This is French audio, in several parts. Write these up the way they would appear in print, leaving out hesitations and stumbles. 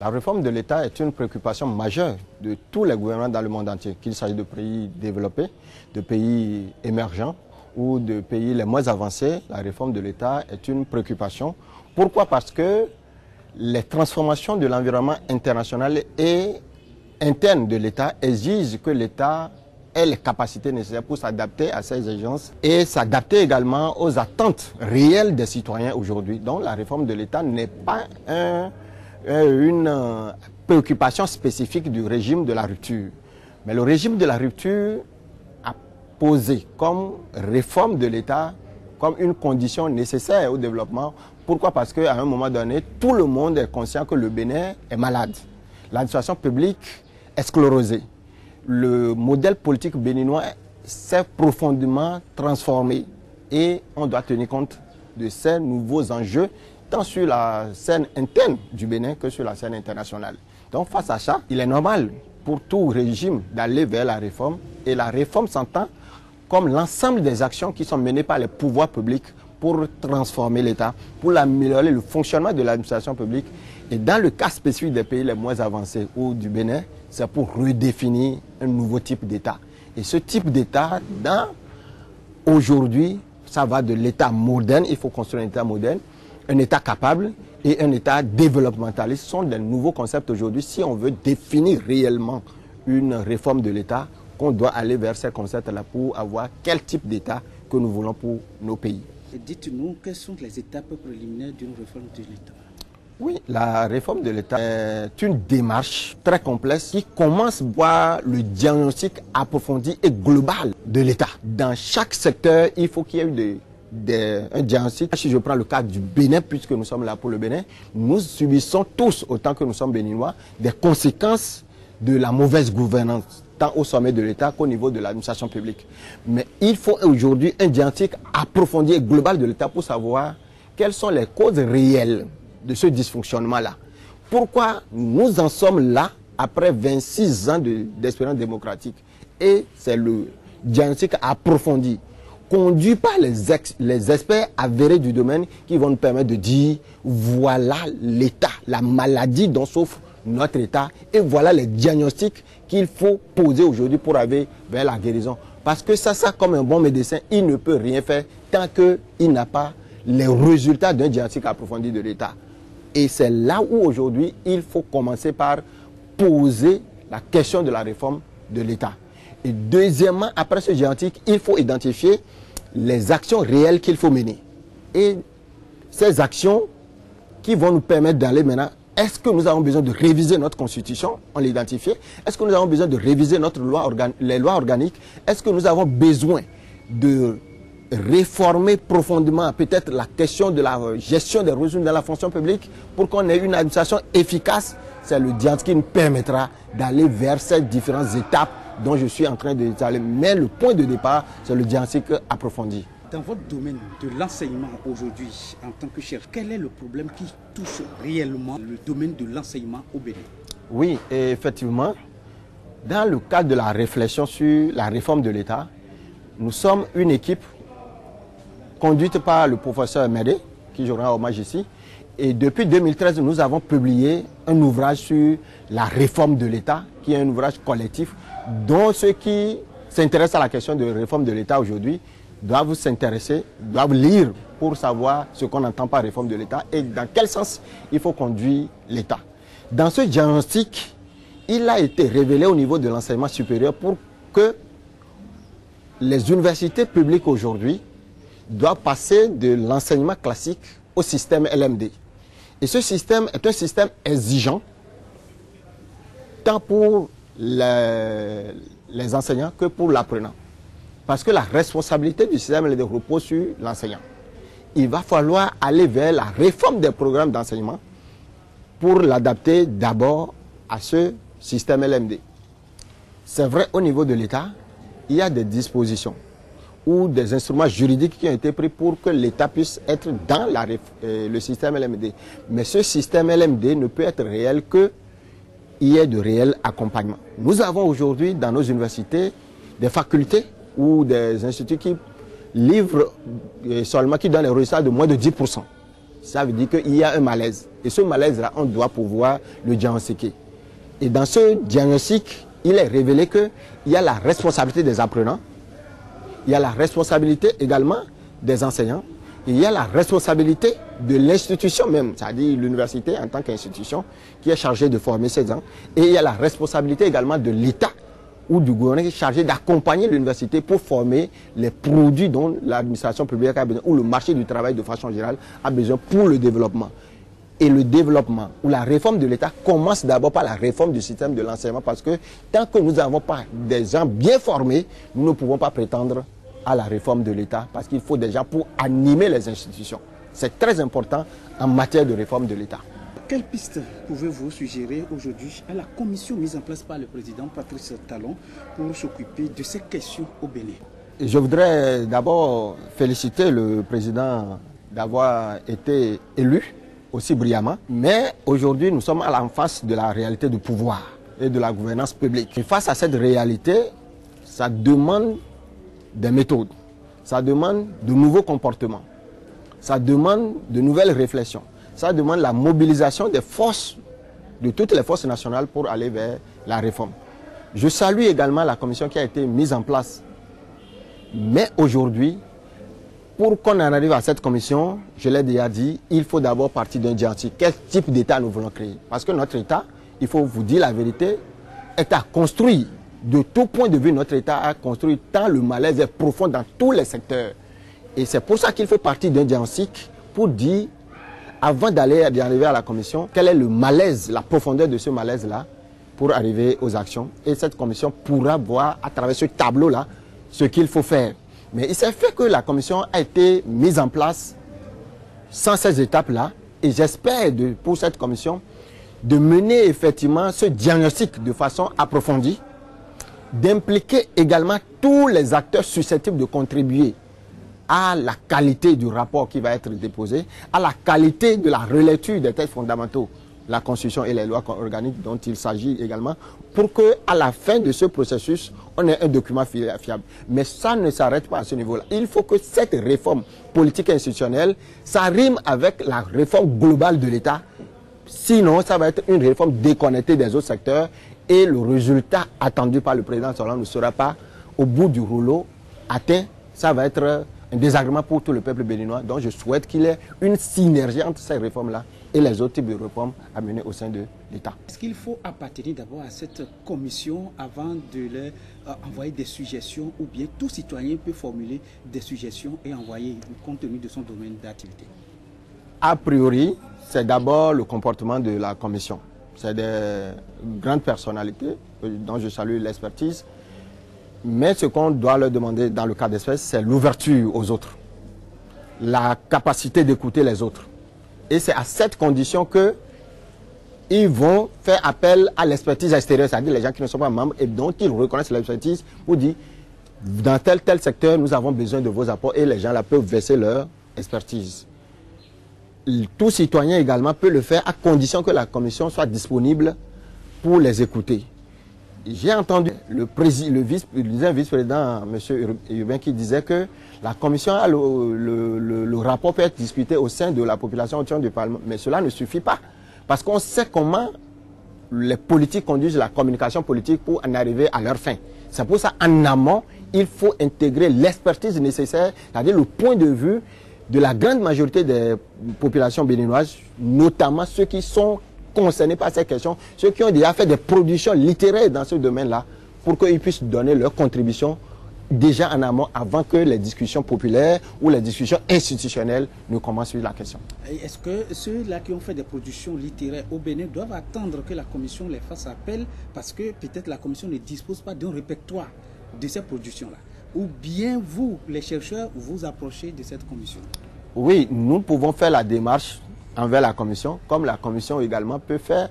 La réforme de l'État est une préoccupation majeure de tous les gouvernements dans le monde entier, qu'il s'agisse de pays développés, de pays émergents ou de pays les moins avancés. La réforme de l'État est une préoccupation. Pourquoi? Parce que les transformations de l'environnement international et interne de l'État exigent que l'État ait les capacités nécessaires pour s'adapter à ces exigences et s'adapter également aux attentes réelles des citoyens aujourd'hui. Donc la réforme de l'État n'est pas une préoccupation spécifique du régime de la rupture. Mais le régime de la rupture a posé comme réforme de l'État comme une condition nécessaire au développement. Pourquoi? Parce qu'à un moment donné, tout le monde est conscient que le Bénin est malade. L'administration publique est sclérosée. Le modèle politique béninois s'est profondément transformé et on doit tenir compte de ces nouveaux enjeux tant sur la scène interne du Bénin que sur la scène internationale. Donc face à ça, il est normal pour tout régime d'aller vers la réforme et la réforme s'entend comme l'ensemble des actions qui sont menées par les pouvoirs publics pour transformer l'État, pour améliorer le fonctionnement de l'administration publique. Et dans le cas spécifique des pays les moins avancés ou du Bénin, c'est pour redéfinir un nouveau type d'État. Et ce type d'État, aujourd'hui, ça va de l'État moderne, il faut construire un État moderne, un État capable et un État développementaliste. Ce sont des nouveaux concepts aujourd'hui. Si on veut définir réellement une réforme de l'État, qu'on doit aller vers ces concepts-là pour avoir quel type d'État que nous voulons pour nos pays. Dites-nous, quelles sont les étapes préliminaires d'une réforme de l'État? Oui, la réforme de l'État est une démarche très complexe qui commence par le diagnostic approfondi et global de l'État. Dans chaque secteur, il faut qu'il y ait un diagnostic. Si je prends le cas du Bénin, puisque nous sommes là pour le Bénin, nous subissons tous, autant que nous sommes béninois, des conséquences de la mauvaise gouvernance, tant au sommet de l'État qu'au niveau de l'administration publique. Mais il faut aujourd'hui un diagnostic approfondi et global de l'État pour savoir quelles sont les causes réelles de ce dysfonctionnement-là. Pourquoi nous en sommes là après 26 ans d'expérience démocratique? Et c'est le diagnostic approfondi, conduit par les experts avérés du domaine qui vont nous permettre de dire voilà l'état, la maladie dont souffre notre État et voilà les diagnostics qu'il faut poser aujourd'hui pour aller vers la guérison. Parce que ça, comme un bon médecin, il ne peut rien faire tant qu'il n'a pas les résultats d'un diagnostic approfondi de l'État. Et c'est là où aujourd'hui, il faut commencer par poser la question de la réforme de l'État. Et deuxièmement, après ce diagnostic, il faut identifier les actions réelles qu'il faut mener. Et ces actions qui vont nous permettre d'aller maintenant, est-ce que nous avons besoin de réviser notre constitution? On l'identifie. Est-ce que nous avons besoin de réviser les lois organiques? Est-ce que nous avons besoin de réformer profondément peut-être la question de la gestion des ressources dans la fonction publique pour qu'on ait une administration efficace? C'est le diagnostic qui nous permettra d'aller vers ces différentes étapes dont je suis en train de parler. Mais le point de départ, c'est le diagnostic approfondi. Dans votre domaine de l'enseignement aujourd'hui, en tant que chercheur, quel est le problème qui touche réellement le domaine de l'enseignement au Bénin? Oui, et effectivement, dans le cadre de la réflexion sur la réforme de l'État, nous sommes une équipe conduite par le professeur Médé, qui je rends hommage ici. Et depuis 2013, nous avons publié un ouvrage sur la réforme de l'État, qui est un ouvrage collectif, dont ceux qui s'intéressent à la question de réforme de l'État aujourd'hui doivent s'intéresser, doivent lire pour savoir ce qu'on entend par réforme de l'État et dans quel sens il faut conduire l'État. Dans ce diagnostic, il a été révélé au niveau de l'enseignement supérieur pour que les universités publiques aujourd'hui doivent passer de l'enseignement classique au système LMD. Et ce système est un système exigeant, tant pour les enseignants que pour l'apprenant. Parce que la responsabilité du système LMD repose sur l'enseignant. Il va falloir aller vers la réforme des programmes d'enseignement pour l'adapter d'abord à ce système LMD. C'est vrai, au niveau de l'État, il y a des dispositions ou des instruments juridiques qui ont été pris pour que l'État puisse être dans le système LMD. Mais ce système LMD ne peut être réel qu'il y ait de réel accompagnement. Nous avons aujourd'hui dans nos universités des facultés ou des instituts qui livrent seulement, qui donnent les résultats de moins de 10%. ça veut dire qu'il y a un malaise. Et ce malaise-là, on doit pouvoir le diagnostiquer. Et dans ce diagnostic, il est révélé qu'il y a la responsabilité des apprenants, il y a la responsabilité également des enseignants, et il y a la responsabilité de l'institution même, c'est-à-dire l'université en tant qu'institution qui est chargée de former ces gens, et il y a la responsabilité également de l'État ou du gouvernement qui est chargé d'accompagner l'université pour former les produits dont l'administration publique a besoin, ou le marché du travail de façon générale a besoin pour le développement. Et le développement ou la réforme de l'État commence d'abord par la réforme du système de l'enseignement, parce que tant que nous n'avons pas des gens bien formés, nous ne pouvons pas prétendre à la réforme de l'État, parce qu'il faut des gens pour animer les institutions. C'est très important en matière de réforme de l'État. Quelle piste pouvez-vous suggérer aujourd'hui à la commission mise en place par le président Patrice Talon pour s'occuper de ces questions au Bénin? Je voudrais d'abord féliciter le président d'avoir été élu aussi brillamment, mais aujourd'hui nous sommes à la face de la réalité du pouvoir et de la gouvernance publique. Et face à cette réalité, ça demande des méthodes, ça demande de nouveaux comportements, ça demande de nouvelles réflexions, ça demande la mobilisation des forces, de toutes les forces nationales pour aller vers la réforme. Je salue également la commission qui a été mise en place, mais aujourd'hui, pour qu'on en arrive à cette commission, je l'ai déjà dit, il faut d'abord partir d'un diagnostic. Quel type d'État nous voulons créer? Parce que notre État, il faut vous dire la vérité, est à construire. De tout point de vue, notre État a construit tant le malaise est profond dans tous les secteurs. Et c'est pour ça qu'il faut partir d'un diagnostic pour dire, avant d'arriver à la commission, quel est le malaise, la profondeur de ce malaise-là, pour arriver aux actions. Et cette commission pourra voir à travers ce tableau-là ce qu'il faut faire. Mais il s'est fait que la commission a été mise en place sans ces étapes-là. Et j'espère pour cette commission de mener effectivement ce diagnostic de façon approfondie, d'impliquer également tous les acteurs susceptibles de contribuer à la qualité du rapport qui va être déposé, à la qualité de la relecture des textes fondamentaux, la Constitution et les lois organiques dont il s'agit également, pour qu'à la fin de ce processus, on ait un document fiable. Mais ça ne s'arrête pas à ce niveau-là. Il faut que cette réforme politique et institutionnelle, ça rime avec la réforme globale de l'État. Sinon, ça va être une réforme déconnectée des autres secteurs et le résultat attendu par le président Talon ne sera pas au bout du rouleau atteint. Ça va être un désagrément pour tout le peuple béninois. Donc je souhaite qu'il y ait une synergie entre ces réformes-là et les autres types de réformes à mener au sein de l'État. Est-ce qu'il faut appartenir d'abord à cette commission avant de leur envoyer des suggestions, ou bien tout citoyen peut formuler des suggestions et envoyer compte tenu de son domaine d'activité? A priori, c'est d'abord le comportement de la commission. C'est des grandes personnalités dont je salue l'expertise. Mais ce qu'on doit leur demander dans le cas d'espèce, c'est l'ouverture aux autres, la capacité d'écouter les autres. Et c'est à cette condition qu'ils vont faire appel à l'expertise extérieure, c'est-à-dire les gens qui ne sont pas membres et dont ils reconnaissent l'expertise pour dire, dans tel secteur, nous avons besoin de vos apports, et les gens là peuvent verser leur expertise. Tout citoyen également peut le faire à condition que la commission soit disponible pour les écouter. J'ai entendu le vice-président, M. Urbain, qui disait que la commission, le rapport peut être discuté au sein de la population entière du Parlement. Mais cela ne suffit pas. Parce qu'on sait comment les politiques conduisent la communication politique pour en arriver à leur fin. C'est pour ça, en amont, il faut intégrer l'expertise nécessaire, c'est-à-dire le point de vue de la grande majorité des populations béninoises, notamment ceux qui sont concernés par ces questions, ceux qui ont déjà fait des productions littéraires dans ce domaine-là, pour qu'ils puissent donner leur contribution déjà en amont, avant que les discussions populaires ou les discussions institutionnelles ne commencent sur la question. Est-ce que ceux-là qui ont fait des productions littéraires au Bénin doivent attendre que la commission les fasse appel, parce que peut-être la commission ne dispose pas d'un répertoire de ces productions-là? Ou bien vous, les chercheurs, vous approchez de cette commission? Oui, nous pouvons faire la démarche envers la commission, comme la commission également peut faire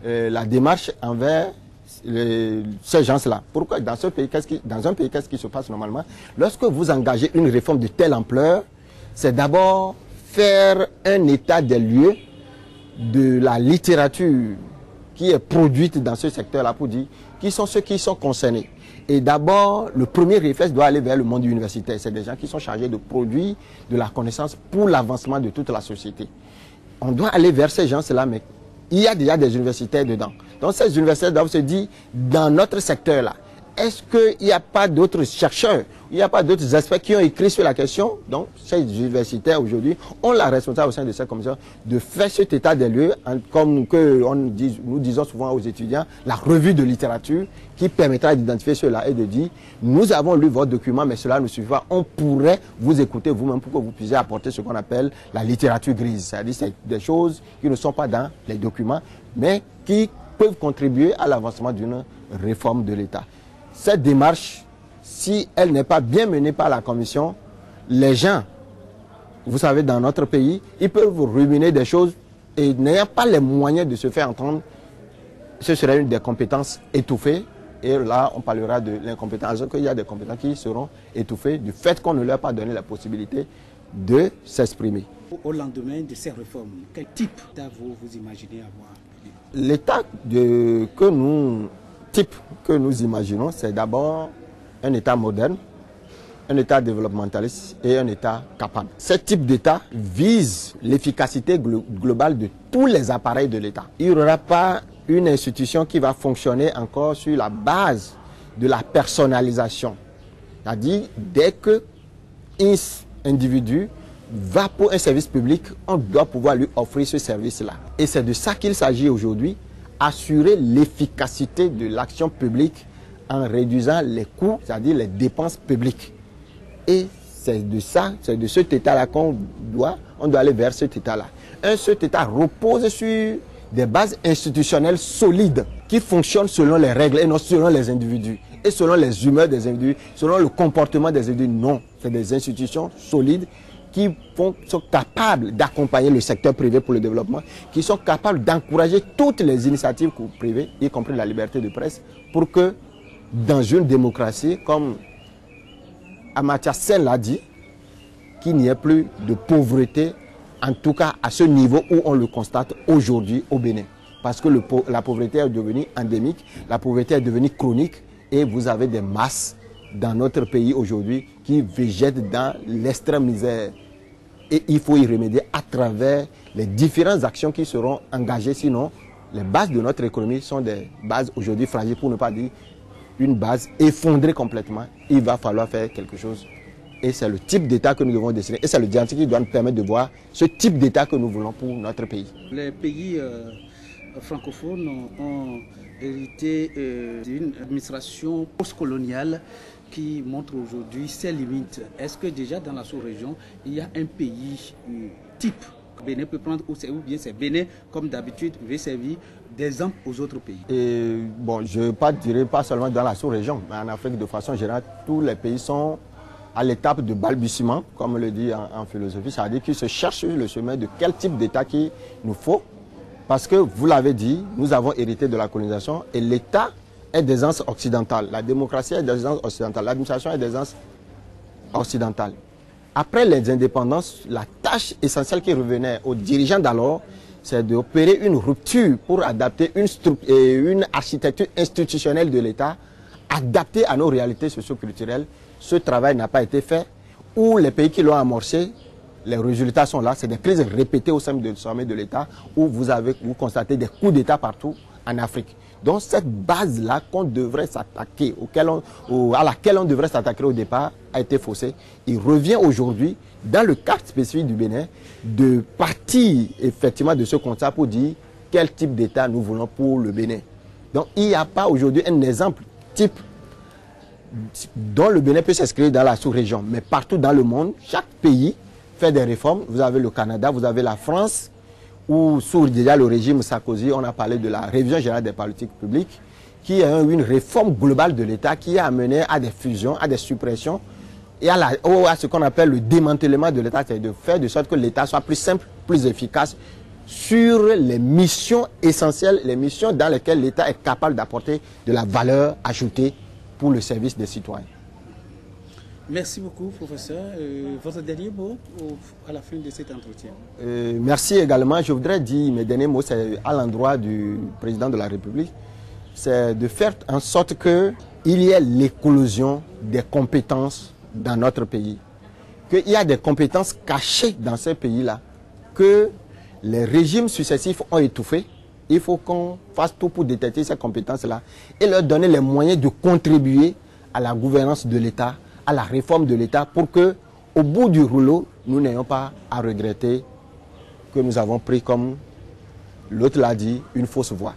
la démarche envers ces gens-là. Pourquoi? Dans un pays, qu'est-ce qui se passe normalement? Lorsque vous engagez une réforme de telle ampleur, c'est d'abord faire un état des lieux de la littérature qui est produite dans ce secteur-là, pour dire qui sont ceux qui sont concernés. Et d'abord, le premier réflexe doit aller vers le monde universitaire. C'est des gens qui sont chargés de produire de la connaissance pour l'avancement de toute la société. On doit aller vers ces gens-là, mais il y a déjà des universitaires dedans. Donc ces universitaires doivent se dire, dans notre secteur-là, est-ce qu'il n'y a pas d'autres chercheurs, il n'y a pas d'autres experts qui ont écrit sur la question? Donc ces universitaires aujourd'hui ont la responsabilité au sein de cette commission de faire cet état des lieux, comme nous disons souvent aux étudiants, la revue de littérature qui permettra d'identifier cela et de dire, nous avons lu votre document, mais cela ne suffit pas. On pourrait vous écouter vous-même pour que vous puissiez apporter ce qu'on appelle la littérature grise. C'est-à-dire c'est des choses qui ne sont pas dans les documents, mais qui peuvent contribuer à l'avancement d'une réforme de l'État. Cette démarche, si elle n'est pas bien menée par la Commission, les gens, vous savez, dans notre pays, ils peuvent ruminer des choses et n'ayant pas les moyens de se faire entendre, ce serait une des compétences étouffées. Et là, on parlera de l'incompétence. Il y a des compétences qui seront étouffées du fait qu'on ne leur a pas donné la possibilité de s'exprimer. Au lendemain de ces réformes, quel type d'État vous imaginez avoir? L'État que nous imaginons, c'est d'abord un État moderne, un État développementaliste et un État capable. Ce type d'État vise l'efficacité globale de tous les appareils de l'État. Il n'y aura pas une institution qui va fonctionner encore sur la base de la personnalisation. C'est-à-dire, dès qu'un individu va pour un service public, on doit pouvoir lui offrir ce service-là. Et c'est de ça qu'il s'agit aujourd'hui, assurer l'efficacité de l'action publique en réduisant les coûts, c'est-à-dire les dépenses publiques. Et c'est de ça, c'est de cet état-là on doit aller vers cet état-là. Cet état repose sur des bases institutionnelles solides qui fonctionnent selon les règles et non selon les individus. Et selon les humeurs des individus, selon le comportement des individus. Non, c'est des institutions solides qui sont capables d'accompagner le secteur privé pour le développement, qui sont capables d'encourager toutes les initiatives privées, y compris la liberté de presse, pour que dans une démocratie, comme Amartya Sen l'a dit, qu'il n'y ait plus de pauvreté, en tout cas à ce niveau où on le constate aujourd'hui au Bénin. Parce que la pauvreté est devenue endémique, la pauvreté est devenue chronique, et vous avez des masses dans notre pays aujourd'hui qui végètent dans l'extrême misère. Et il faut y remédier à travers les différentes actions qui seront engagées. Sinon, les bases de notre économie sont des bases aujourd'hui fragiles, pour ne pas dire une base effondrée complètement. Il va falloir faire quelque chose. Et c'est le type d'État que nous devons dessiner. Et c'est le diagnostic qui doit nous permettre de voir ce type d'État que nous voulons pour notre pays. Les pays francophones ont hérité d'une administration postcoloniale qui montre aujourd'hui ses limites. Est-ce que déjà dans la sous-région, il y a un pays type que Bénin peut prendre, ou bien c'est Bénin, comme d'habitude, veut servir d'exemple aux autres pays? Bon, je ne dirais pas seulement dans la sous-région, mais en Afrique de façon générale, tous les pays sont à l'étape de balbutiement, comme on le dit en philosophie, c'est-à-dire qu'ils se cherchent sur le chemin de quel type d'État qu'il nous faut. Parce que, vous l'avez dit, nous avons hérité de la colonisation et l'État est d'aisance occidentale. La démocratie est d'aisance occidentale. L'administration est d'aisance occidentale. Après les indépendances, la tâche essentielle qui revenait aux dirigeants d'alors, c'est d'opérer une rupture pour adapter une architecture institutionnelle de l'État adaptée à nos réalités socio-culturelles. Ce travail n'a pas été fait. Ou les pays qui l'ont amorcé, les résultats sont là. C'est des crises répétées au sein du sommet de l'État où vous constatez des coups d'État partout en Afrique. Donc cette base-là qu'on devrait s'attaquer, à laquelle on devrait s'attaquer au départ, a été faussée. Il revient aujourd'hui, dans le cadre spécifique du Bénin, de partir effectivement de ce constat pour dire quel type d'État nous voulons pour le Bénin. Donc il n'y a pas aujourd'hui un exemple type dont le Bénin peut s'inscrire dans la sous-région. Mais partout dans le monde, chaque pays fait des réformes. Vous avez le Canada, vous avez la France, où sous déjà le régime Sarkozy, on a parlé de la révision générale des politiques publiques, qui est une réforme globale de l'État qui a amené à des fusions, à des suppressions, et à ce qu'on appelle le démantèlement de l'État, c'est de faire de sorte que l'État soit plus simple, plus efficace sur les missions essentielles, les missions dans lesquelles l'État est capable d'apporter de la valeur ajoutée pour le service des citoyens. Merci beaucoup, professeur. Votre dernier mot à la fin de cet entretien? Merci également. Je voudrais dire, mes derniers mots, c'est à l'endroit du président de la République, c'est de faire en sorte qu'il il y ait l'éclosion des compétences dans notre pays. Qu'il y a des compétences cachées dans ces pays-là, que les régimes successifs ont étouffées. Il faut qu'on fasse tout pour détecter ces compétences-là et leur donner les moyens de contribuer à la gouvernance de l'État, à la réforme de l'État, pour que, au bout du rouleau, nous n'ayons pas à regretter que nous avons pris, comme l'autre l'a dit, une fausse voie.